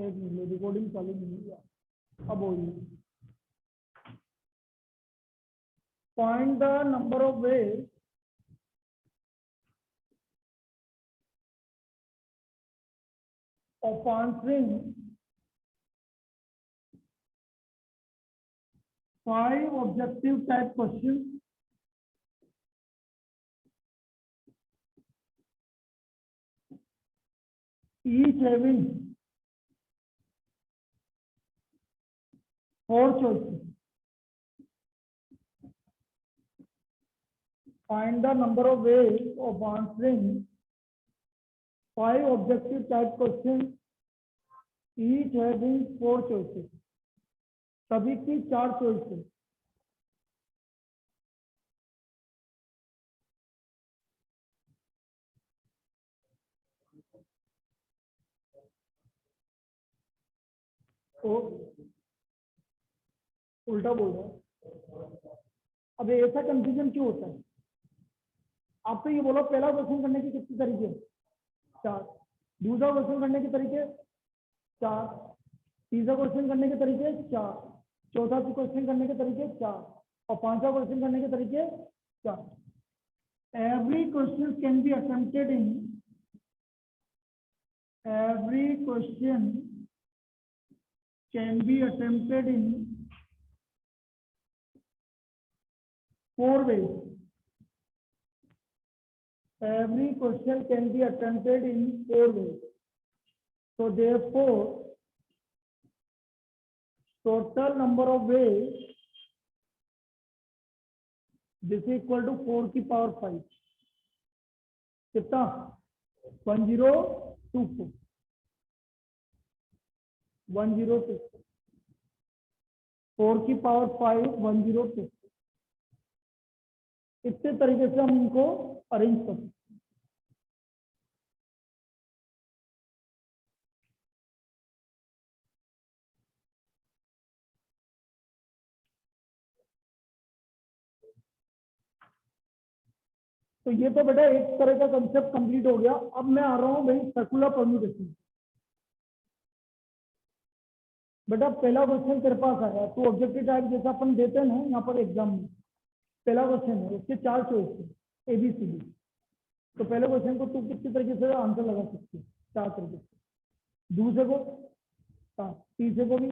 एक minute, recording चालू नहीं हुआ, अब हो रही। Find the number of ways of answering 5 objective type questions each having 4 choices. Find the number of ways of answering 5 objective type questions each having 4 choices. सभी की 4 choices. तो उल्टा बोल रहा है। अब ऐसा कंफ्यूजन क्यों होता है? आप तो ये बोलो पहला क्वेश्चन करने के कितने तरीके? 4। दूसरा क्वेश्चन करने के तरीके 4। तीसरा क्वेश्चन करने के तरीके 4। चौथा क्वेश्चन करने के तरीके 4 और पांचवा क्वेश्चन करने के तरीके 4। Every question can be attempted in 4 ways. Every question can be attempted in 4 ways. So therefore, total number of ways this is equal to 4 की पावर 5. कितना? 1024. 1024. 4 की पावर 5 1024. इतने तरीके से हम इनको अरेंज कर सकते हैं। तो ये तो बेटा एक तरह का कंसेप्ट कंप्लीट हो गया। अब मैं आ रहा हूं भाई सर्कुलर परम्यूटेशन। बेटा पहला क्वेश्चन तेरे पास आया, तो ऑब्जेक्टिव टाइप जैसा अपन देते हैं ना यहाँ पर एग्जाम में, पहला क्वेश्चन है, उसके 4 चॉइस है ABCD। तो पहले क्वेश्चन को तू कितने तरीके से आंसर लगा सकती है? 4 तरीके से। दूसरे को 4, तीसरे को भी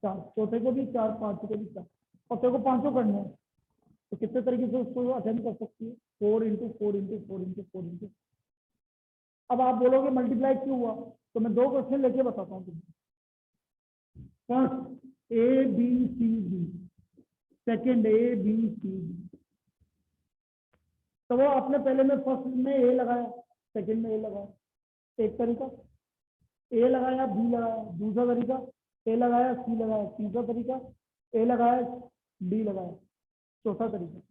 4, चौथे को भी 4, पांचवे को भी 4, और तेरे को पांचों करने हैं। तो कितने तरीके से उसको अटेम्प्ट कर सकती है? 4 इंटू 4 इंटू 4 इंटू 4 इंटू। अब आप बोलोगे मल्टीप्लाई क्यों हुआ? तो मैं 2 क्वेश्चन लेके बताता हूँ तुम्हें। First ABCD, second ABCD। तो वो आपने पहले में फर्स्ट में A लगाया, सेकेंड में A लगाया, एक तरीका। A लगाया, B लगाया, दूसरा तरीका A लगाया, C लगाया, तीसरा तरीका A लगाया, D लगाया, चौथा तरीका।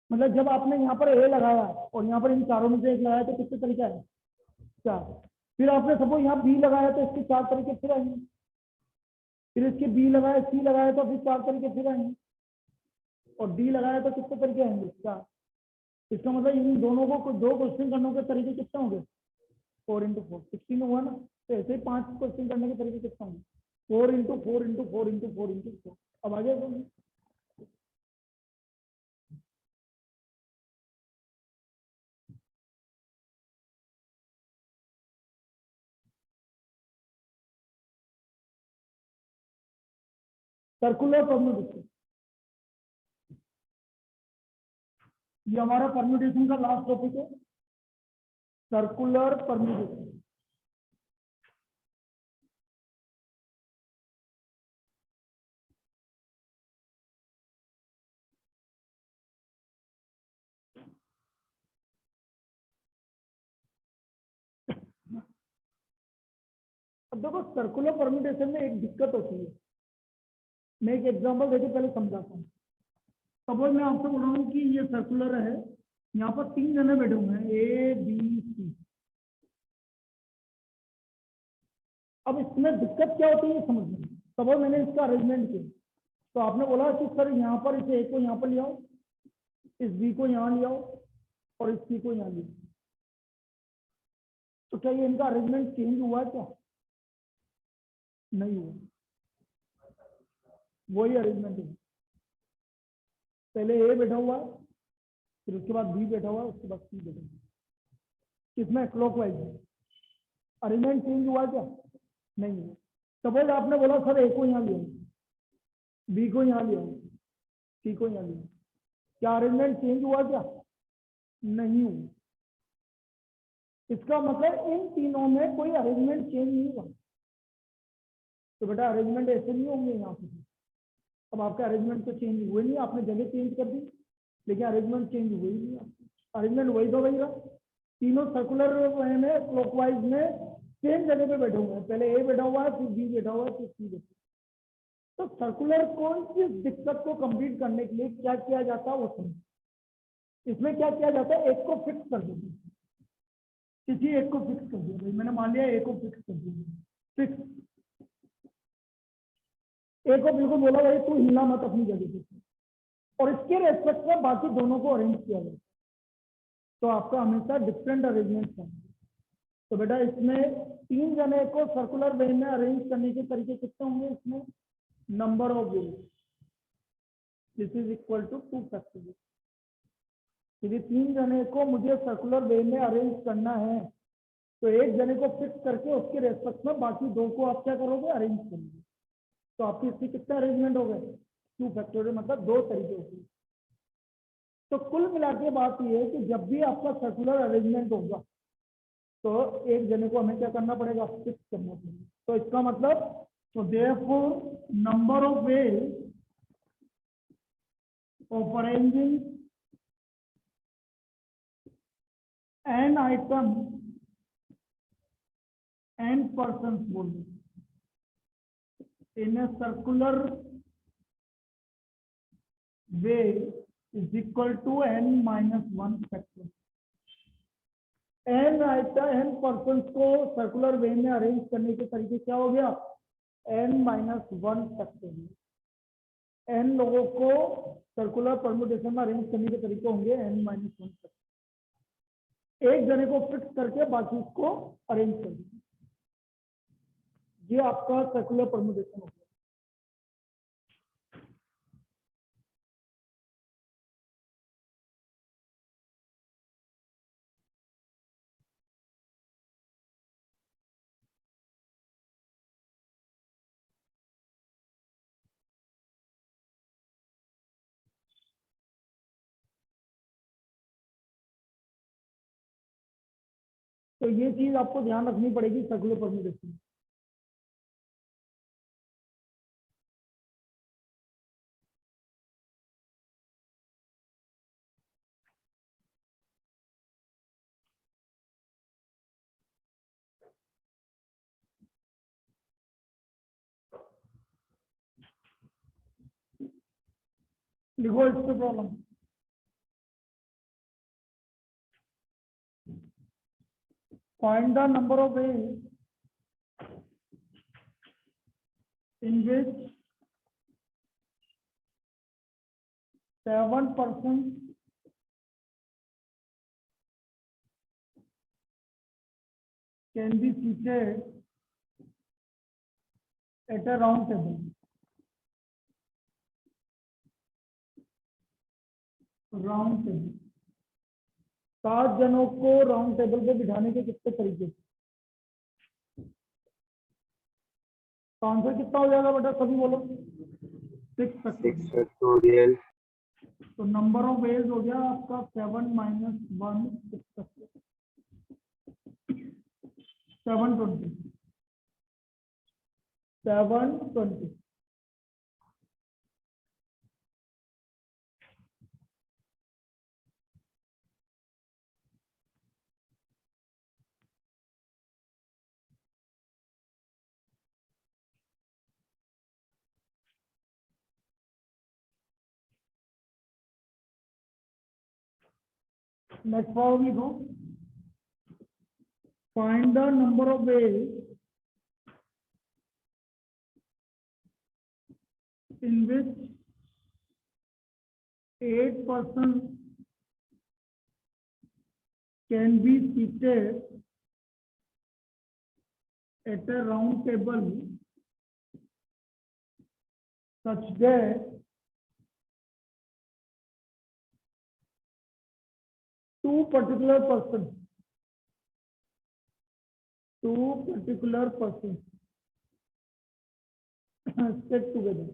मतलब जब आपने यहाँ पर A लगाया और यहाँ पर इन चारों में से एक लगाया तो कितने तरीका है? 4। फिर आपने सपोज यहाँ B लगाया तो इसके 4 तरीके फिर आएंगे। फिर इसके B लगाया, C लगाया तो फिर 4 तरीके फिर आएंगे, और D लगाया तो कितने तरीके आएंगे? 4। इसका मतलब इन दोनों को 2 क्वेश्चन करने के तरीके कितने होंगे? 4 इंटू 4 16 हुआ ना। तो ऐसे ही 5 क्वेश्चन करने के तरीके कितने होंगे? 4 इंटू 4 इंटू 4 इंटू 4 इंटू 4। अब आ गया? सर्कुलर परम्यूटेशन, ये हमारा परम्यूटेशन का लास्ट टॉपिक है, सर्कुलर परम्यूटेशन। अब देखो सर्कुलर परम्यूटेशन में एक दिक्कत होती है। मैं एक एग्जांपल देके पहले समझाता हूँ। सपोज मैं आपसे बोल रहा हूँ कि ये सर्कुलर है, यहाँ पर 3 जने बैठे हुए हैं ABC। अब इसमें दिक्कत क्या होती है समझने। सपोज मैंने इसका अरेंजमेंट किया, तो आपने बोला कि सर यहाँ पर इस A को यहाँ पर ले आओ, इस B को यहाँ ले आओ और इस C को यहाँ ले आओ। तो क्या ये इनका अरेंजमेंट चेंज हुआ है क्या? नहीं हुआ, वही अरेंजमेंट है। पहले ए बैठा हुआ, फिर उसके बाद बी बैठा हुआ, उसके बाद सी बैठा हुआ, किसमें क्लॉकवाइज है। अरेंजमेंट चेंज हुआ क्या? नहीं हुआ। सपोज आपने बोला सर ए को यहाँ लिया, बी को यहाँ लिया, सी को यहाँ लिया, क्या अरेंजमेंट चेंज हुआ क्या? नहीं हुआ। इसका मतलब इन तीनों में कोई अरेंजमेंट चेंज नहीं हुआ। तो बेटा अरेंजमेंट ऐसे नहीं होंगे यहाँ पे। अब आपके अरेंजमेंट तो चेंज हुए नहीं, आपने जगह चेंज कर दी, लेकिन अरेंजमेंट चेंज हुई नहीं। अरेंजमेंट वही तो वही रहा, तीनों सर्कुलर में क्लॉकवाइज में सेम जगह पे बैठे हुए हैं। पहले ए बैठा हुआ है, फिर बी बैठा हुआ है, फिर सी बैठा हुआ है। तो सर्कुलर को इस दिक्कत को कंप्लीट करने के लिए क्या किया जाता है वो समझ। इसमें क्या किया जाता है, एक को फिक्स कर देते हैं, किसी एक को फिक्स कर दिया। भाई मैंने मान लिया एक को फिक्स कर दिया, फिक्स एक को बिल्कुल बोला भाई तू हिला मत अपनी जगह पे, और इसके रेस्पेक्ट में बाकी दोनों को अरेंज किया जाए। तो आपका हमेशा डिफरेंट अरेंजमेंट चाहिए। तो बेटा इसमें 3 जने को सर्कुलर वे में अरेंज करने के तरीके कितने होंगे? इसमें number of way, this is equal to 2 factorial. यदि 3 जने को मुझे सर्कुलर वे में अरेंज करना है, तो एक जने को फिक्स करके उसके रेस्पेक्ट में बाकी 2 को आप क्या करोगे? अरेंज करोगे। तो आपकी इससे कितने अरेंजमेंट हो गए? 2 फैक्टोरियल, मतलब 2 तरीके होंगे। तो कुल मिला के बात यह है कि जब भी आपका सर्कुलर अरेंजमेंट होगा, तो एक जने को हमें क्या करना पड़ेगा? फिक्स करना पड़ेगा। तो इसका मतलब, तो therefore number of ways of arranging an item an person बोल in a circular way is equal to n minus 1 factor. n item n person को सर्कुलर वे में अरेंज करने के तरीके क्या हो गया? n minus 1 factor. n लोगों को सर्कुलर परम्यूटेशन में अरेंज करने के तरीके होंगे n माइनस 1 फैक्टर। एक जने को फिक्स करके बाकी को अरेंज कर दीजिए, ये आपका सर्कुलर परम्यूटेशन हो गया। तो ये चीज आपको ध्यान रखनी पड़ेगी सर्कुलर परम्यूटेशन। लिखो इस पे problem. Find the number of ways in which 7 persons can be seated at a round table. Round table, 7 जनों को राउंड टेबल पे बिठाने के कितने तरीके? तो आंसर कितना हो जाएगा बेटा? सभी बोलो। 6 फैक्टोरियल। तो नंबर ऑफ वेज हो गया आपका 7 माइनस 1, 720। 720। नेक्स्ट प्रॉब्लम लिखो। Find the number of veg in which 8 persons can be seated at a round table such that two particular persons stick together.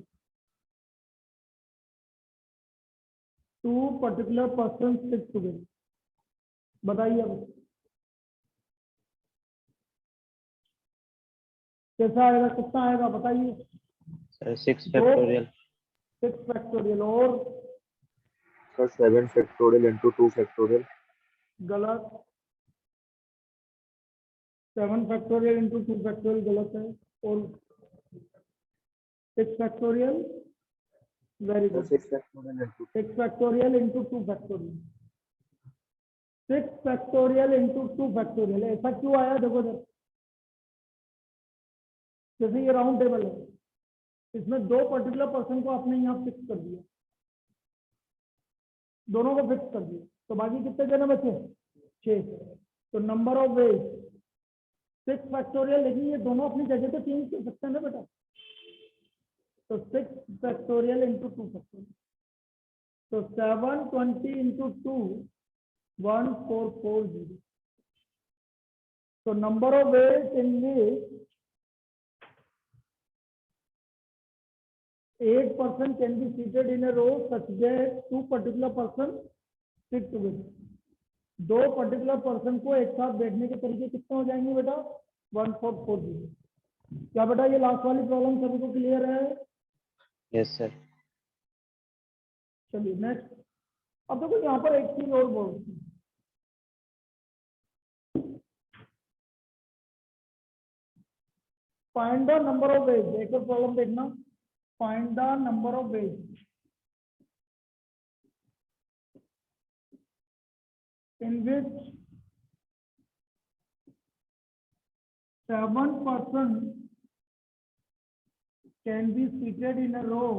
Two particular persons stick together. बताइए अब कैसा आएगा, कितना आएगा बताइए। Sir 6 factorial. 6 फैक्टोरियल और sir 7 factorial into 2 factorial. गलत। 7 factorial into 2 factorial गलत है। और 6 factorial, very good. 6 factorial into 6 factorial into 2 factorial. 6 factorial into 2 factorial. ऐसा क्यों आया देखो जरा, जैसे ये राउंड टेबल है, इसमें दो पर्टिकुलर पर्सन को आपने यहाँ फिक्स कर दिया, दोनों को फिक्स कर दिया, तो बाकी कितने जने बचे? 6। तो नंबर ऑफ वेज 6 फैक्टोरियल, लेकिन ये दोनों अपनी जगह तो चेंज कर सकते हैं ना बेटा। तो 6 फैक्टोरियल इंटू 2 फैक्टोरियल, तो 720 इंटू 2 1440। तो number of ways in which 8 person can be seated in a row such that two particular person sit together. दो पर्टिकुलर पर्सन को एक साथ बैठने के तरीके कितने हो जाएंगे बेटा? 1440। क्या बेटा ये लास्ट वाली प्रॉब्लम सभी को क्लियर है? Yes sir. चलिए नेक्स्ट। अब देखो यहाँ पर एक चीज और बोल, find the number of veg. एक और प्रॉब्लम देखना, find the number of veg in which 7 person can be seated in a row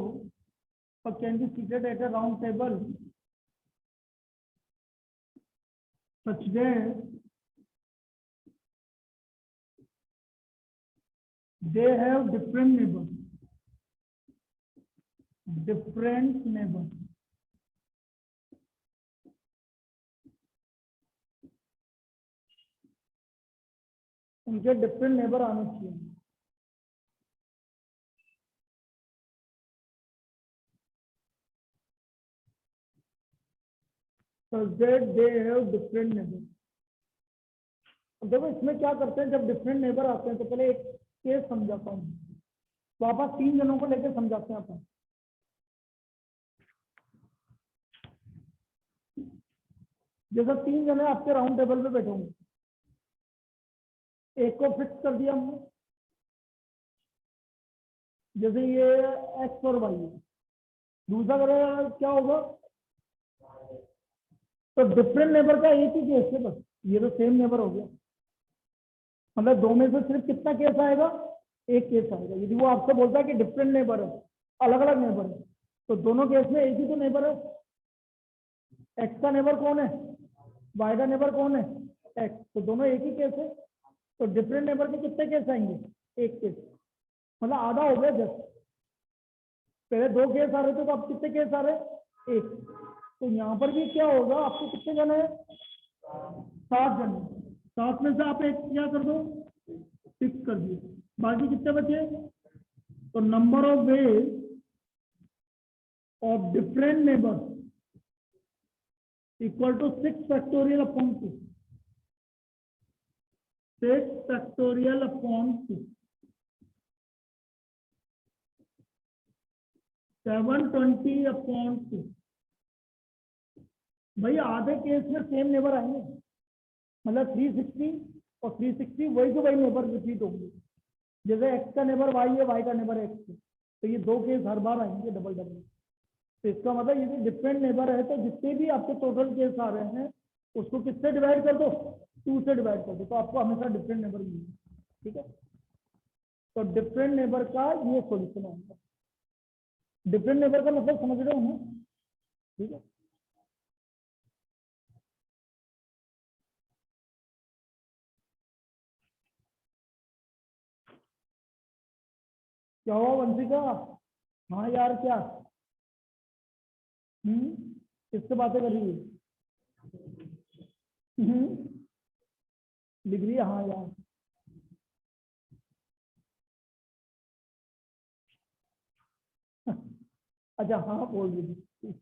or can be seated at a round table such that they have different neighbors. उनके different neighbour आने चाहिए। So that they have different neighbors. देखो इसमें क्या करते हैं, जब different neighbour आते हैं तो पहले एक केस समझाता हूँ, वापस 3 जनों को लेकर समझाते हैं अपन। जैसे 3 जने आपके राउंड टेबल पे बैठे होंगे, एक को फिक्स कर दिया हमने, जैसे ये एक्स और वाई है, दूसरा करेगा क्या होगा? तो डिफरेंट नेबर का एक ही केस है बस, ये तो सेम नेबर हो गया। मतलब दो में से सिर्फ कितना केस आएगा? एक केस आएगा। यदि वो आपसे बोलता है कि डिफरेंट नेबर है, अलग अलग नेबर है, तो दोनों केस में एक ही तो नेबर है। एक्स का नेबर कौन है? वाई का नेबर कौन है? एक्स। तो दोनों एक ही केस है। तो डिफरेंट नेबर के कितने केस आएंगे? एक केस। मतलब आधा हो गया 10। पहले 2 केस आ रहे थे, तो अब कितने केस आ रहे हैं? 1। तो यहाँ पर भी क्या होगा, आपको कितने जने हैं? 7 जने। 7 में से आप एक क्या कर दो? फिक्स कर दिए। बाकी कितने बचे? तो number of ways of different neighbour equal to 6 factorial upon 2। 6 factorial upon 2। 720 upon 2। भाई आधे केस में सेम नेबर आएंगे, मतलब 360 और 360 वही तो वही नेबर रिपीट होंगे। जैसे एक्स का नेबर वाई है, वाई का नेबर एक्स है, तो ये 2 केस हर बार आएंगे डबल डबल। तो इसका मतलब ये डिफरेंट नेबर है, तो जितने भी आपके टोटल केस आ रहे हैं उसको किससे डिवाइड कर दो? 2 से डिवाइड कर दो, तो आपको हमेशा डिफरेंट नेबर मिलेंगे। ठीक है, तो डिफरेंट नेबर का ये सोल्यूशन होगा। डिफरेंट नेबर का मतलब समझ रहे हो ना? ठीक है, क्या हुआ वंशिका? हाँ यार क्या? किससे बातें कर रही है? डिग्री, हाँ यार। अच्छा हाँ बोल रही थी।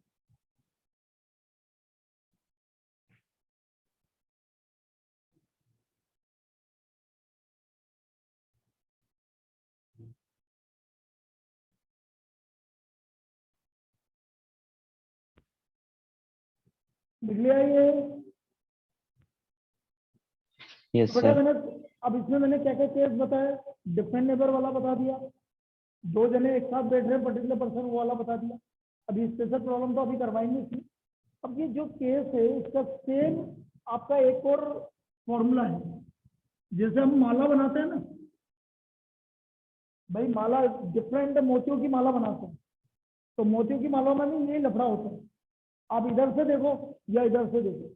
डिग्री आई है। Yes, तो बेटा sir. मैंने, अब इसमें मैंने क्या क्या केस बताया? डिफरेंट नेबर वाला बता दिया, दो जने एक साथ बैठ रहे हैं पर्टिकुलर पर्सन, वो वाला बता दिया। अभी स्पेशल प्रॉब्लम तो अभी करवाएंगे इसमें। अब ये जो केस है इसका सेम आपका एक और फॉर्मूला है। जैसे हम माला बनाते हैं ना भाई, माला डिफरेंट मोतियों की माला बनाते हैं, तो मोतियों की माला में भी यही लफड़ा होता है। आप इधर से देखो या इधर से देखो,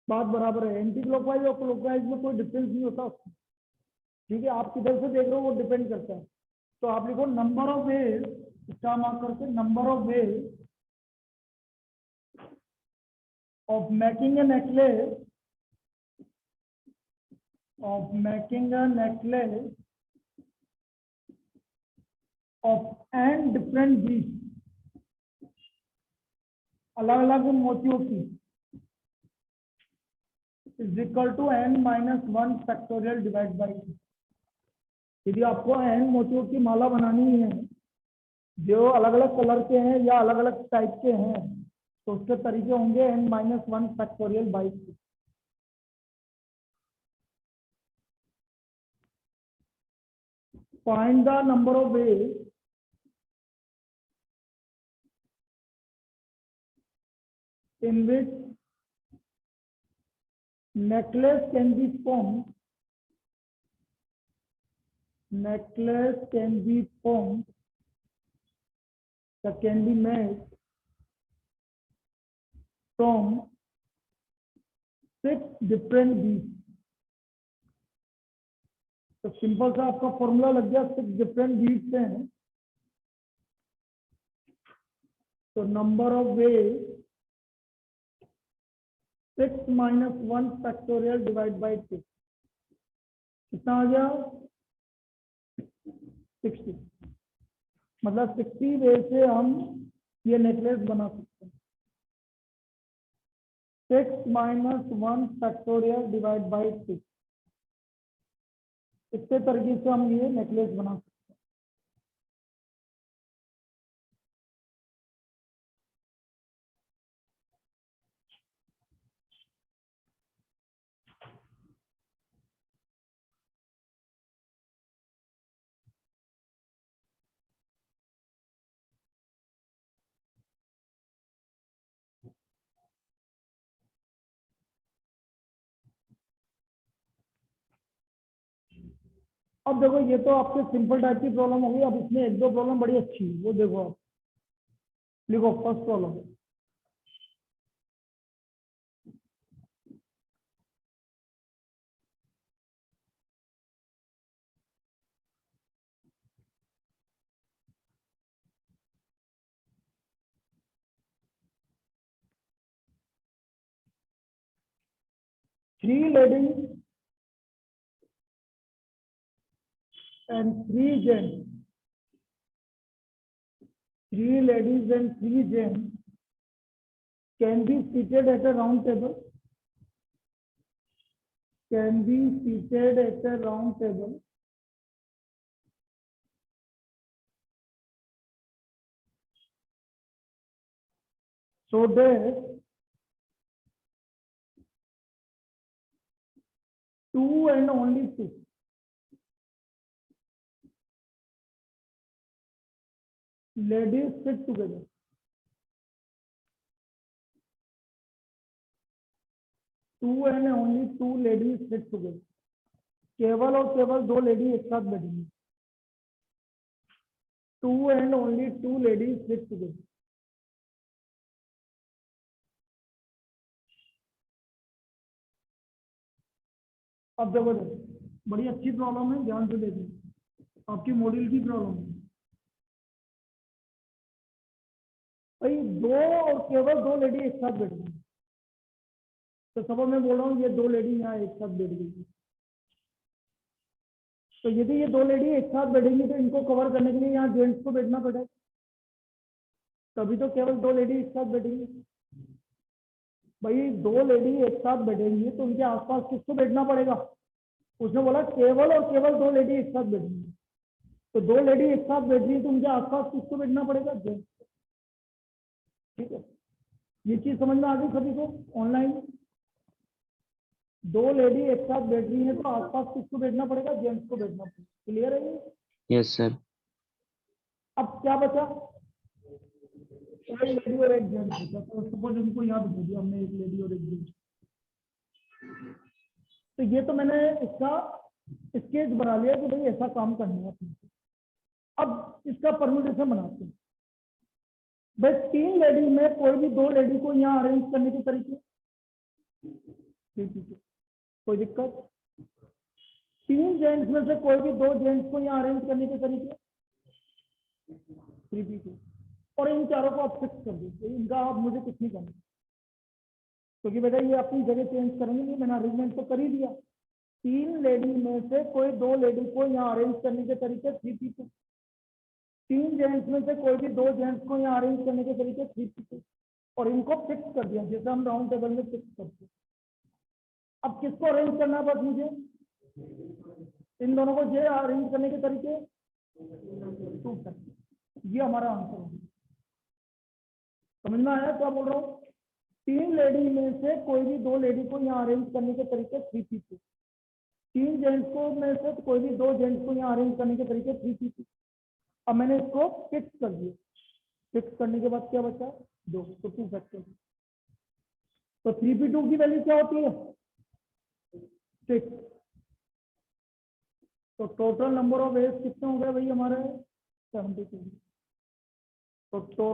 बात बराबर है। एंटी क्लॉकवाइज और क्लॉकवाइज में कोई डिफरेंस नहीं होता उसमें। ठीक है, आप किधर से देख रहे हो वो डिपेंड करता है। तो आप लिखो number of ways, star mark करके, number of ways of making a necklace, of making a necklace of n different beads, अलग अलग मोतियों की, is equal to n-1 factorial divide by 2। यदि आपको n मोतियों की माला बनानी है जो अलग अलग कलर के हैं या अलग अलग टाइप के हैं, तो उसके तरीके होंगे n-1 factorial by 2। Find the number of ways in which necklace can be formed, necklace can be formed, that can be made from 6 different beads। तो सिंपल सा आपका फॉर्मूला लग गया, 6 डिफरेंट बीट्स हैं। तो number of veg 6-1 factorial divide by 2 कितना आ गया? 60। मतलब 60 वे से हम ये नेकलेस बना सकते हैं। 6-1 फैक्टोरियल डिवाइड बाई 2, इतने तरीके से हम ये नेकलेस बना सकते हैं। अब देखो ये तो आपके सिंपल टाइप की प्रॉब्लम होगी। अब इसमें एक दो प्रॉब्लम बड़ी अच्छी है, वो देखो आप। लिखो first problem, three ladies and 3 gents, 3 ladies and 3 gents can be seated at a round table, can be seated at a round table so that 2 and only 2 ladies sit together। 2 and only 2 ladies sit together। केवल और केवल 2 lady एक साथ बैठेंगी। 2 and only 2 ladies sit together। अब देखो बड़ी अच्छी problem है, ध्यान से देखो। आपकी मॉड्यूल की प्रॉब्लम है। भाई दो और केवल दो लेडी एक साथ बैठ गई, तो सब मैं बोल रहा हूँ ये दो लेडी यहाँ एक साथ बैठ गई, तो यदि ये दो लेडी एक साथ बैठेंगी तो इनको कवर करने के लिए यहाँ जेंट्स को बैठना पड़ेगा, तभी तो केवल दो लेडी एक साथ बैठेंगी। भाई दो लेडी एक साथ बैठेंगी तो उनके आसपास किसको बैठना पड़ेगा? उसने बोला केवल और केवल दो लेडी एक साथ बैठेंगी, तो दो लेडी एक साथ बैठ रही है तो उनके आसपास किसको बैठना पड़ेगा? जेंट्स। ठीक है, ये चीज समझ में आ गई सभी को? ऑनलाइन दो लेडी एक साथ बैठ रही है तो आसपास किसको बैठना पड़ेगा? जेंट्स को बैठना पड़ेगा। क्लियर है ये? Yes, sir. अब क्या बचा? एक लेडी और एक जेंट्स बचा, तो सपोज इनको यहाँ बिठा दिया हमने, एक लेडी और एक जेंट्स। तो ये तो मैंने इसका स्केच बना लिया कि भाई ऐसा काम करना है। अब इसका परम्यूटेशन बनाते हैं। भाई तीन लेडी में कोई भी दो लेडी को यहाँ अरेंज करने के तरीके, ठीक है, कोई दिक्कत? तीन जेंट्स में से कोई भी दो जेंट्स को यहाँ अरेंज करने के तरीके, 3P2, और इन चारों को आप फिक्स कर दीजिए, इनका आप मुझे कुछ नहीं करना, क्योंकि बेटा ये अपनी जगह चेंज करेंगे नहीं, मैंने अरेंजमेंट तो कर ही दिया। तीन लेडी में से कोई दो लेडी को यहाँ अरेंज करने के तरीके 3P2, तीन जेंट्स में से कोई भी दो जेंट्स को यहाँ अरेंज करने के तरीके 3P2, और इनको फिक्स कर दिया जैसे हम राउंड टेबल में फिक्स करते हैं। अब किसको अरेंज करना है? बस मुझे इन दोनों को ये अरेंज करने के तरीके 2 ये हमारा आंसर है। समझ में आया क्या बोल रहा हूँ? तीन लेडी में से कोई भी दो लेडी को यहाँ अरेंज करने के तरीके 3P2, तीन जेंट्स को में से कोई भी दो जेंट्स को यहाँ अरेंज करने के तरीके 3P2। अब मैंने इसको फिक्स कर दिया, फिक्स करने के बाद क्या बचा? 2, तो 2 फैक्टर। तो 3P2 की वैल्यू क्या होती है? 6। तो टोटल नंबर ऑफ वेज कितने हो गए भाई हमारे? 72। तो